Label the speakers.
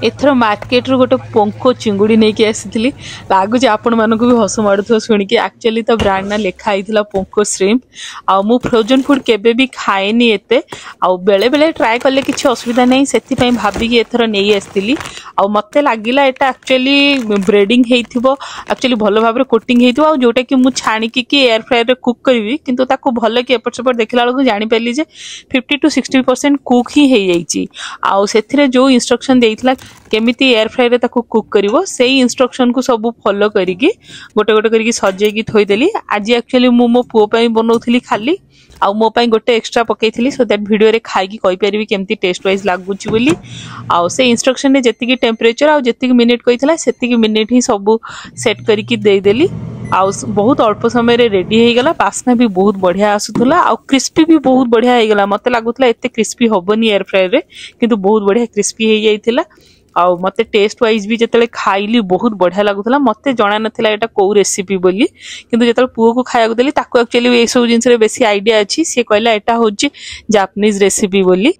Speaker 1: एथर market रू गोटे पोंको चिंगुड़ी नहीं कि आसी लगुच आपण मानक भी हस मारूथ शुणिकी एक्चुअली तो ब्रांड ना लिखाई पोंको श्रिम्प आ मु फ्रोजन फूड केबे भी खाएनी एते आ बेले बेले ट्राए कले किसी असुविधा नहीं से भाविकी एथर नहीं आसती आ मते लगिला एटा एक्चुअली ब्रेडिंग एक्चुअली भल भाव कोटिंग होता जोटा कि मुझे छाणिकी कि एयर फ्रायर कुक करी किंतु ताको भल कि एपट सेपट देखला बेलू जानीपारि 50 to 60% कुक ही हो जाइए आउ से जो इंस्ट्रक्शन देइथिला केमिति एयर फ्रायर रे ताको कुक करिवो सेही इंस्ट्रक्शन को सब फॉलो करिकी गोटे गोटे करिकी सजेकी थोइदेली। आज एक्चुअली मो पुओ पई बनौथिली खाली आ मो पई गोटे एक्स्ट्रा पकेइथिली सो दैट वीडियो रे खाई कहि परिबी केमिति टेस्ट वाइज लागुची बोली आ से इंस्ट्रक्शन रे जेतिकी टेम्परेचर आ जेतिकी मिनिट कहिथिला सेतिकी मिनिट ही सब सेट करिकी देई देली आ बहुत अल्प समय रे रेडी हो गला। बास्ना भी बहुत बढ़िया आसुला आ क्रिस्पी भी बहुत बढ़िया हो गला मते लागुतला एते क्रिस्पी होबनी एयर फ्रायर रे किंतु बहुत बढ़िया क्रिस्पी हो जाइथिला आ मते टेस्ट वाइज भी जतले खाइली बहुत बढ़िया लागुतला मते जणा नथिला एटा को रेसिपी बोली किंतु जतले पुओ को खाया देली ताको एक्चुअली ए सब जिंस रे बेसी आईडिया अछि से कहला एटा होची जापानीज रेसिपी बोली।